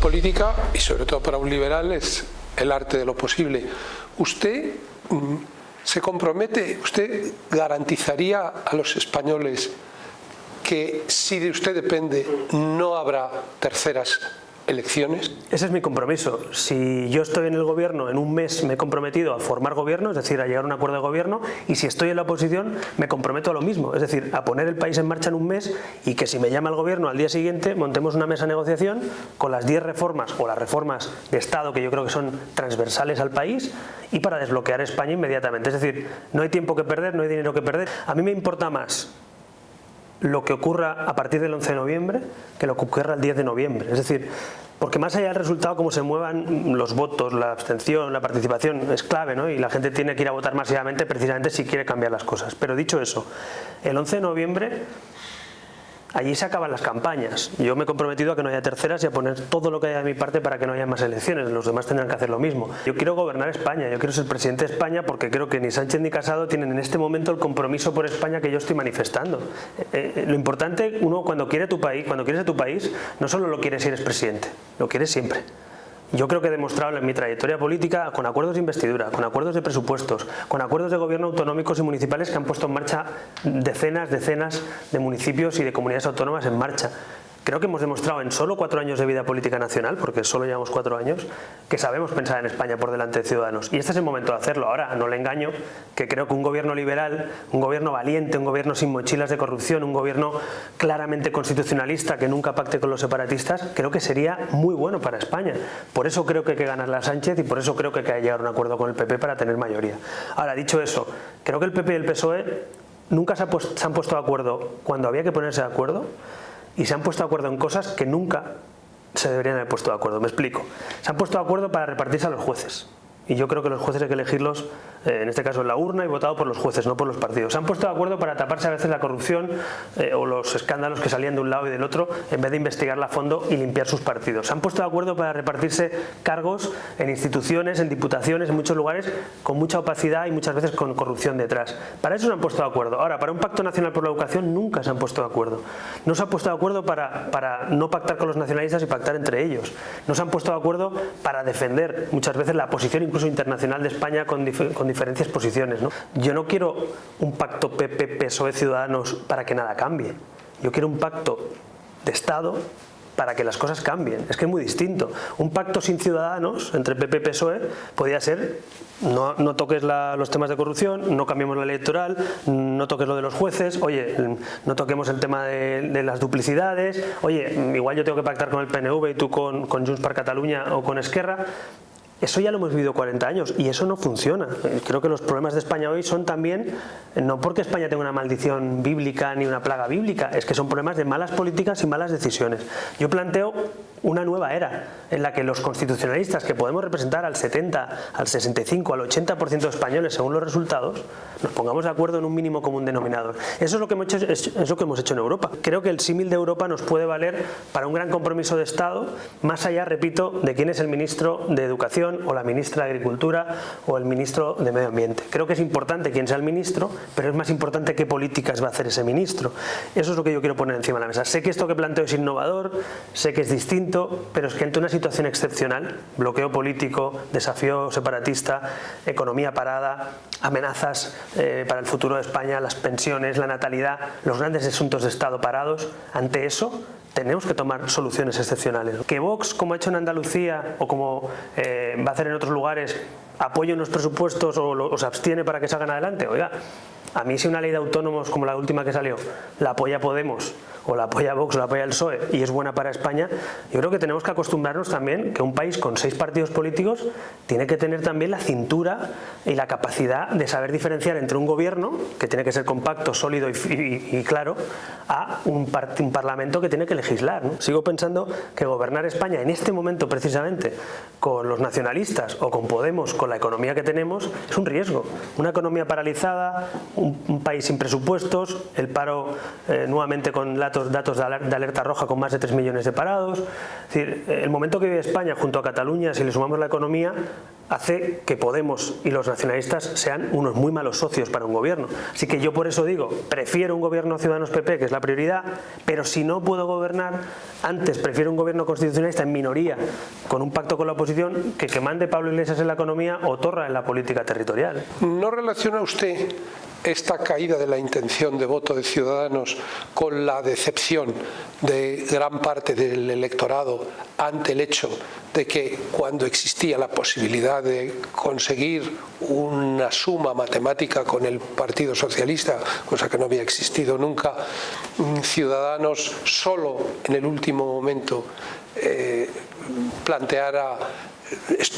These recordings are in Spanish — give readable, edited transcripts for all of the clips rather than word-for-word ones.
política, y sobre todo para un liberal, es el arte de lo posible. ¿Usted se compromete, usted garantizaría a los españoles que si de usted depende no habrá terceras elecciones? Ese es mi compromiso. Si yo estoy en el gobierno, en un mes me he comprometido a formar gobierno, es decir, a llegar a un acuerdo de gobierno, y si estoy en la oposición me comprometo a lo mismo, es decir, a poner el país en marcha en un mes y que si me llama el gobierno al día siguiente montemos una mesa de negociación con las 10 reformas o las reformas de Estado que yo creo que son transversales al país y para desbloquear España inmediatamente. Es decir, no hay tiempo que perder, no hay dinero que perder. A mí me importa más lo que ocurra a partir del 11 de noviembre que lo que ocurra el 10 de noviembre. Es decir, porque más allá del resultado, cómo se muevan los votos, la abstención, la participación, es clave, ¿no? Y la gente tiene que ir a votar masivamente precisamente si quiere cambiar las cosas. Pero dicho eso, el 11 de noviembre, allí se acaban las campañas. Yo me he comprometido a que no haya terceras y a poner todo lo que haya de mi parte para que no haya más elecciones. Los demás tendrán que hacer lo mismo. Yo quiero gobernar España, yo quiero ser presidente de España porque creo que ni Sánchez ni Casado tienen en este momento el compromiso por España que yo estoy manifestando. Lo importante, uno cuando quiere tu país, cuando quieres a tu país, no solo lo quieres si eres presidente, lo quieres siempre. Yo creo que he demostrado en mi trayectoria política, con acuerdos de investidura, con acuerdos de presupuestos, con acuerdos de gobierno autonómicos y municipales que han puesto en marcha decenas de municipios y de comunidades autónomas en marcha. Creo que hemos demostrado en solo 4 años de vida política nacional, porque solo llevamos 4 años, que sabemos pensar en España por delante de Ciudadanos. Y este es el momento de hacerlo. Ahora, no le engaño, que creo que un gobierno liberal, un gobierno valiente, un gobierno sin mochilas de corrupción, un gobierno claramente constitucionalista que nunca pacte con los separatistas, creo que sería muy bueno para España. Por eso creo que hay que ganarle a Sánchez y por eso creo que hay que llegar a un acuerdo con el PP para tener mayoría. Ahora, dicho eso, creo que el PP y el PSOE nunca se han puesto de acuerdo cuando había que ponerse de acuerdo, y se han puesto de acuerdo en cosas que nunca se deberían haber puesto de acuerdo. Me explico. Se han puesto de acuerdo para repartirse a los jueces. Y yo creo que los jueces hay que elegirlos, en este caso en la urna, y votado por los jueces, no por los partidos. Se han puesto de acuerdo para taparse a veces la corrupción o los escándalos que salían de un lado y del otro, en vez de investigarla a fondo y limpiar sus partidos. Se han puesto de acuerdo para repartirse cargos en instituciones, en diputaciones, en muchos lugares, con mucha opacidad y muchas veces con corrupción detrás. Para eso se han puesto de acuerdo. Ahora, para un pacto nacional por la educación nunca se han puesto de acuerdo. No se han puesto de acuerdo para no pactar con los nacionalistas y pactar entre ellos. No se han puesto de acuerdo para defender muchas veces la posición incluso internacional de España con diferentes posiciones, ¿no? Yo no quiero un pacto PP-PSOE-Ciudadanos para que nada cambie. Yo quiero un pacto de Estado para que las cosas cambien. Es que es muy distinto. Un pacto sin Ciudadanos entre PP y PSOE podría ser no toques los temas de corrupción, no cambiemos la ley electoral, no toques lo de los jueces, oye, no toquemos el tema de las duplicidades, oye, igual yo tengo que pactar con el PNV y tú con Junts per Catalunya o con Esquerra. Eso ya lo hemos vivido 40 años y eso no funciona. Creo que los problemas de España hoy son también, no porque España tenga una maldición bíblica ni una plaga bíblica, es que son problemas de malas políticas y malas decisiones. Yo planteo una nueva era en la que los constitucionalistas, que podemos representar al 70, al 65, al 80% de españoles según los resultados, nos pongamos de acuerdo en un mínimo común denominador. Eso es lo que hemos hecho en Europa. Creo que el símil de Europa nos puede valer para un gran compromiso de Estado, más allá, repito, de quién es el ministro de Educación o la ministra de Agricultura o el ministro de Medio Ambiente. Creo que es importante quién sea el ministro, pero es más importante qué políticas va a hacer ese ministro. Eso es lo que yo quiero poner encima de la mesa. Sé que esto que planteo es innovador, sé que es distinto, pero es que ante una situación excepcional, bloqueo político, desafío separatista, economía parada, amenazas para el futuro de España, las pensiones, la natalidad, los grandes asuntos de Estado parados, ante eso tenemos que tomar soluciones excepcionales. Que Vox, como ha hecho en Andalucía o como va a hacer en otros lugares, apoye unos presupuestos o se abstiene para que salgan adelante, oiga, a mí si una ley de autónomos como la última que salió la apoya Podemos o la apoya Vox o la apoya el PSOE y es buena para España, yo creo que tenemos que acostumbrarnos también que un país con 6 partidos políticos tiene que tener también la cintura y la capacidad de saber diferenciar entre un gobierno, que tiene que ser compacto, sólido y claro, a un parlamento que tiene que legislar, ¿no? Sigo pensando que gobernar España en este momento precisamente con los nacionalistas o con Podemos, con la economía que tenemos, es un riesgo. Una economía paralizada, un país sin presupuestos, el paro nuevamente con datos de alerta roja con más de 3 millones de parados. Es decir, el momento que vive España junto a Cataluña, si le sumamos la economía, hace que Podemos y los nacionalistas sean unos muy malos socios para un gobierno. Así que yo por eso digo, prefiero un gobierno Ciudadanos-PP, que es la prioridad, pero si no puedo gobernar, antes prefiero un gobierno constitucionalista en minoría, con un pacto con la oposición, que mande Pablo Iglesias en la economía o Torra en la política territorial. ¿No relaciona usted esta caída de la intención de voto de Ciudadanos con la decepción de gran parte del electorado ante el hecho de que cuando existía la posibilidad de conseguir una suma matemática con el Partido Socialista, cosa que no había existido nunca, Ciudadanos solo en el último momento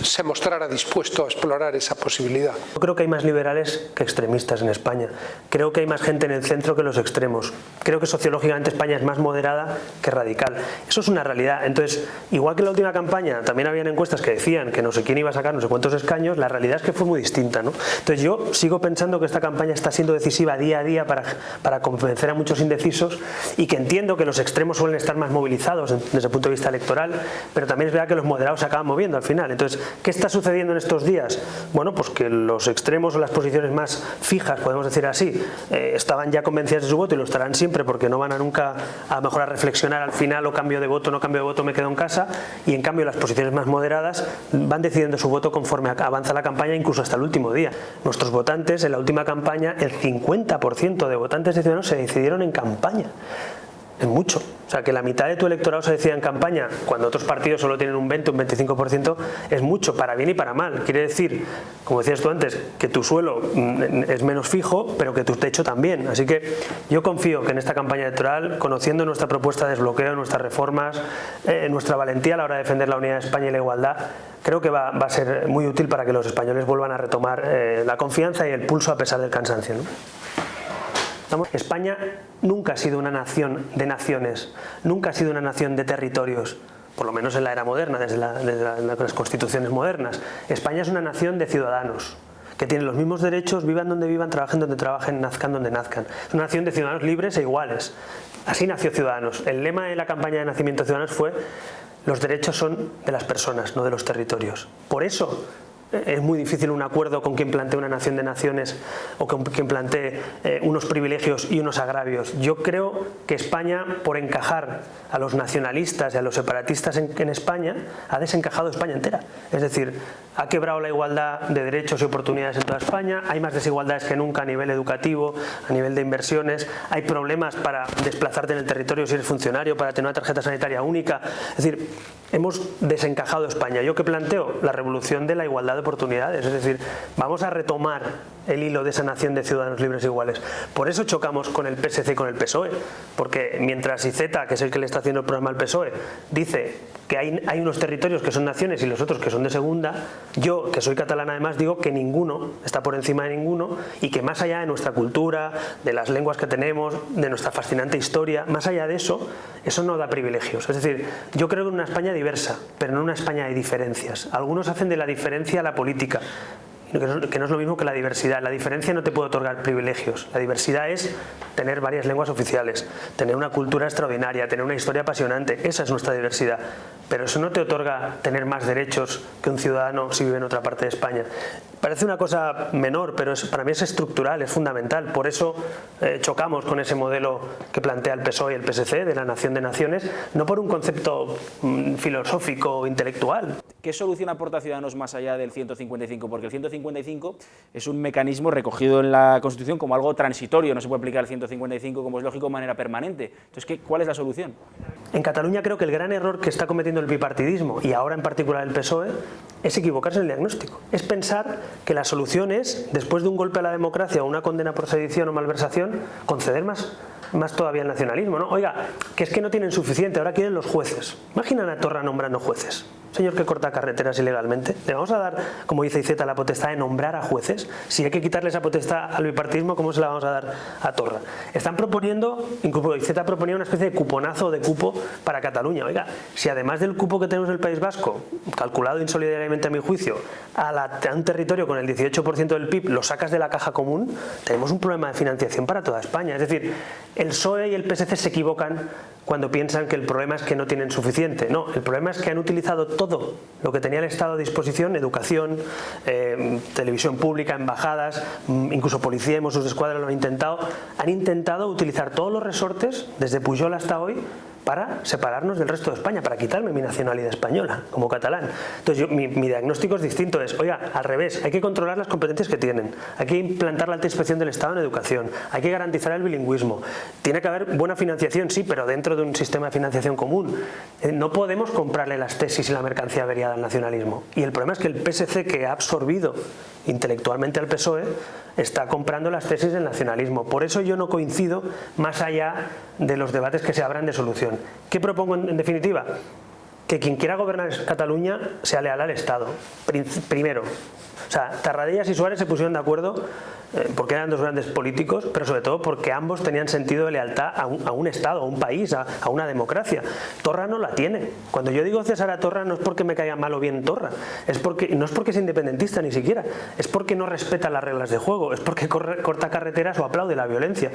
se mostrara dispuesto a explorar esa posibilidad? Yo creo que hay más liberales que extremistas en España. Creo que hay más gente en el centro que en los extremos. Creo que sociológicamente España es más moderada que radical. Eso es una realidad. Entonces, igual que en la última campaña también habían encuestas que decían que no sé quién iba a sacar no sé cuántos escaños, la realidad es que fue muy distinta, ¿no? Entonces yo sigo pensando que esta campaña está siendo decisiva día a día para convencer a muchos indecisos, y que entiendo que los extremos suelen estar más movilizados desde el punto de vista electoral, pero también es verdad que los moderados se acaban moviendo al final. Entonces, ¿qué está sucediendo en estos días? Bueno, pues que los extremos o las posiciones más fijas, podemos decir así, estaban ya convencidas de su voto y lo estarán siempre, porque no van a nunca a lo mejor a reflexionar al final, o cambio de voto, no cambio de voto, me quedo en casa. Y en cambio las posiciones más moderadas van decidiendo su voto conforme avanza la campaña, incluso hasta el último día. Nuestros votantes en la última campaña, el 50% de votantes de Ciudadanos se decidieron en campaña. Es mucho. O sea, que la mitad de tu electorado se decida en campaña, cuando otros partidos solo tienen un 20, un 25%, es mucho, para bien y para mal. Quiere decir, como decías tú antes, que tu suelo es menos fijo, pero que tu techo también. Así que yo confío que en esta campaña electoral, conociendo nuestra propuesta de desbloqueo, nuestras reformas, nuestra valentía a la hora de defender la unidad de España y la igualdad, creo que va a ser muy útil para que los españoles vuelvan a retomar la confianza y el pulso a pesar del cansancio, ¿no? España nunca ha sido una nación de naciones, nunca ha sido una nación de territorios, por lo menos en la era moderna, desde las constituciones modernas. España es una nación de ciudadanos, que tienen los mismos derechos, vivan donde vivan, trabajen donde trabajen, nazcan donde nazcan. Es una nación de ciudadanos libres e iguales. Así nació Ciudadanos. El lema de la campaña de nacimiento de Ciudadanos fue: los derechos son de las personas, no de los territorios. Por eso es muy difícil un acuerdo con quien plantee una nación de naciones, o con quien plantee unos privilegios y unos agravios. Yo creo que España, por encajar a los nacionalistas y a los separatistas en España, ha desencajado España entera. Es decir, ha quebrado la igualdad de derechos y oportunidades en toda España, hay más desigualdades que nunca a nivel educativo, a nivel de inversiones, hay problemas para desplazarte en el territorio si eres funcionario, para tener una tarjeta sanitaria única. Es decir, hemos desencajado España. ¿Yo qué planteo? La revolución de la igualdad de oportunidades, es decir, vamos a retomar el hilo de esa nación de ciudadanos libres e iguales. Por eso chocamos con el PSC y con el PSOE, porque mientras Iceta, que es el que le está haciendo el programa al PSOE, dice que hay unos territorios que son naciones y los otros que son de segunda, yo, que soy catalán además, digo que ninguno está por encima de ninguno, y que más allá de nuestra cultura, de las lenguas que tenemos, de nuestra fascinante historia, más allá de eso, eso no da privilegios. Es decir, yo creo en una España diversa, pero no una España de diferencias. Algunos hacen de la diferencia la política, que no es lo mismo que la diversidad. La diferencia no te puede otorgar privilegios. La diversidad es tener varias lenguas oficiales, tener una cultura extraordinaria, tener una historia apasionante. Esa es nuestra diversidad. Pero eso no te otorga tener más derechos que un ciudadano si vive en otra parte de España. Parece una cosa menor, pero para mí es estructural, es fundamental. Por eso chocamos con ese modelo que plantea el PSOE y el PSC de la nación de naciones, no por un concepto filosófico o intelectual. ¿Qué solución aporta Ciudadanos más allá del 155? Porque el 155 es un mecanismo recogido en la Constitución como algo transitorio, no se puede aplicar el 155, como es lógico, de manera permanente. Entonces, ¿cuál es la solución? En Cataluña creo que el gran error que está cometiendo el bipartidismo, y ahora en particular el PSOE, es equivocarse en el diagnóstico. Es pensar que la solución es, después de un golpe a la democracia o una condena por sedición o malversación, conceder más todavía el nacionalismo, ¿no? Oiga, que es que no tienen suficiente, ahora quieren los jueces. Imaginan a Torra nombrando jueces. Señor que corta carreteras ilegalmente, ¿le vamos a dar, como dice Iceta, la potestad de nombrar a jueces? Si hay que quitarle esa potestad al bipartidismo, ¿cómo se la vamos a dar a Torra? Están proponiendo, incluso Iceta proponía una especie de cuponazo de cupo para Cataluña. Oiga, si además del cupo que tenemos en el País Vasco, calculado insolidariamente a mi juicio, a un territorio con el 18% del PIB lo sacas de la caja común, tenemos un problema de financiación para toda España. Es decir, el PSOE y el PSC se equivocan cuando piensan que el problema es que no tienen suficiente. No, el problema es que han utilizado todo lo que tenía el Estado a disposición: educación, televisión pública, embajadas, incluso policía y Mossos d'Esquadra lo han intentado utilizar todos los resortes, desde Pujol hasta hoy, para separarnos del resto de España, para quitarme mi nacionalidad española como catalán. Entonces mi diagnóstico es distinto, es, oiga, al revés, hay que controlar las competencias que tienen, hay que implantar la alta inspección del Estado en educación, hay que garantizar el bilingüismo, tiene que haber buena financiación, sí, pero dentro de un sistema de financiación común. No podemos comprarle las tesis y la mercancía averiada al nacionalismo. Y el problema es que el PSC, que ha absorbido intelectualmente al PSOE, está comprando las tesis del nacionalismo. Por eso yo no coincido más allá de los debates que se abran de solución. ¿Qué propongo en definitiva? Que quien quiera gobernar Cataluña sea leal al Estado. Primero, o sea, Tarradellas y Suárez se pusieron de acuerdo porque eran dos grandes políticos, pero sobre todo porque ambos tenían sentido de lealtad a un Estado, a un país, a una democracia. Torra no la tiene. Cuando yo digo cesar a Torra no es porque me caiga mal o bien Torra, no es porque sea independentista ni siquiera, es porque no respeta las reglas de juego, es porque corta carreteras o aplaude la violencia.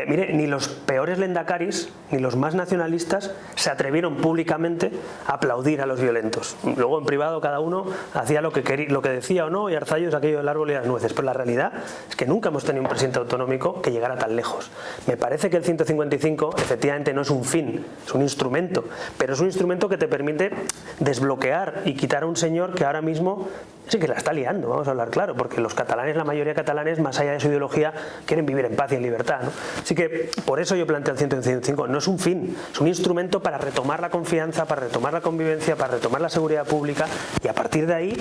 Mire, ni los peores lendakaris, ni los más nacionalistas se atrevieron públicamente a aplaudir a los violentos. Luego en privado cada uno hacía lo que decía o no, y Arzayus aquello del árbol y las nueces. Pero la realidad es que nunca hemos tenido un presidente autonómico que llegara tan lejos. Me parece que el 155 efectivamente no es un fin, es un instrumento, pero es un instrumento que te permite desbloquear y quitar a un señor que ahora mismo sí que la está liando, vamos a hablar claro, porque los catalanes, la mayoría de catalanes, más allá de su ideología, quieren vivir en paz y en libertad, ¿no? Así que por eso yo planteo el 155, no es un fin, es un instrumento para retomar la confianza, para retomar la convivencia, para retomar la seguridad pública, y a partir de ahí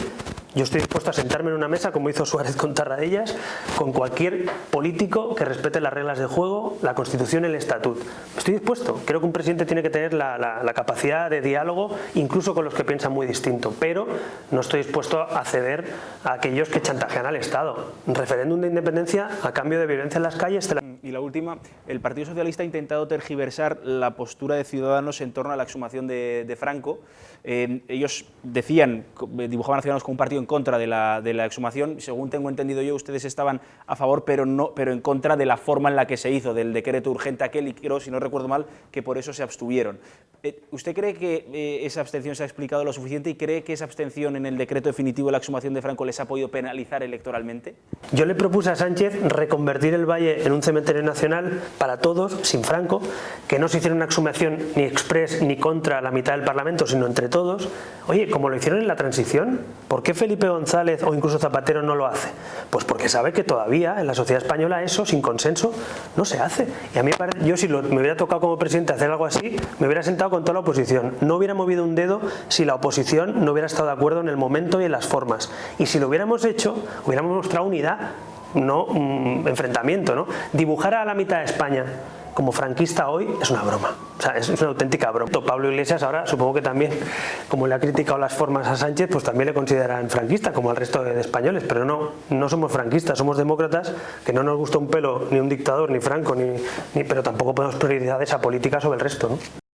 yo estoy dispuesto a sentarme en una mesa, como hizo Suárez con Tarradellas, con cualquier político que respete las reglas de juego, la Constitución y el Estatut. Estoy dispuesto. Creo que un presidente tiene que tener la capacidad de diálogo, incluso con los que piensan muy distinto, pero no estoy dispuesto a ceder a aquellos que chantajean al Estado. Un referéndum de independencia a cambio de violencia en las calles. Y la última, el Partido Socialista ha intentado tergiversar la postura de Ciudadanos en torno a la exhumación de Franco. Ellos decían, dibujaban a Ciudadanos como un partido en contra de la exhumación. Según tengo entendido yo, ustedes estaban a favor, pero en contra de la forma en la que se hizo, del decreto urgente aquel, y creo, si no recuerdo mal, que por eso se abstuvieron. ¿Usted cree que esa abstención se ha explicado lo suficiente y cree que esa abstención en el decreto definitivo de la exhumación de Franco les ha podido penalizar electoralmente? Yo le propuse a Sánchez reconvertir el Valle en un cementerio nacional para todos, sin Franco, que no se hiciera una exhumación ni exprés ni contra la mitad del Parlamento, sino entre todos. Oye, como lo hicieron en la transición, ¿por qué Felipe González o incluso Zapatero no lo hace? Pues porque sabe que todavía en la sociedad española eso, sin consenso, no se hace. Y a mí me parece, yo si me hubiera tocado como presidente hacer algo así, me hubiera sentado con toda la oposición. No hubiera movido un dedo si la oposición no hubiera estado de acuerdo en el momento y en las formas. Y si lo hubiéramos hecho, hubiéramos mostrado unidad, no enfrentamiento, ¿no? Dibujar a la mitad de España como franquista hoy es una broma, o sea, es una auténtica broma. Pablo Iglesias ahora supongo que también, como le ha criticado las formas a Sánchez, pues también le consideran franquista, como al resto de españoles, pero no somos franquistas, somos demócratas, que no nos gusta un pelo ni un dictador, ni Franco, pero tampoco podemos priorizar esa política sobre el resto, ¿no?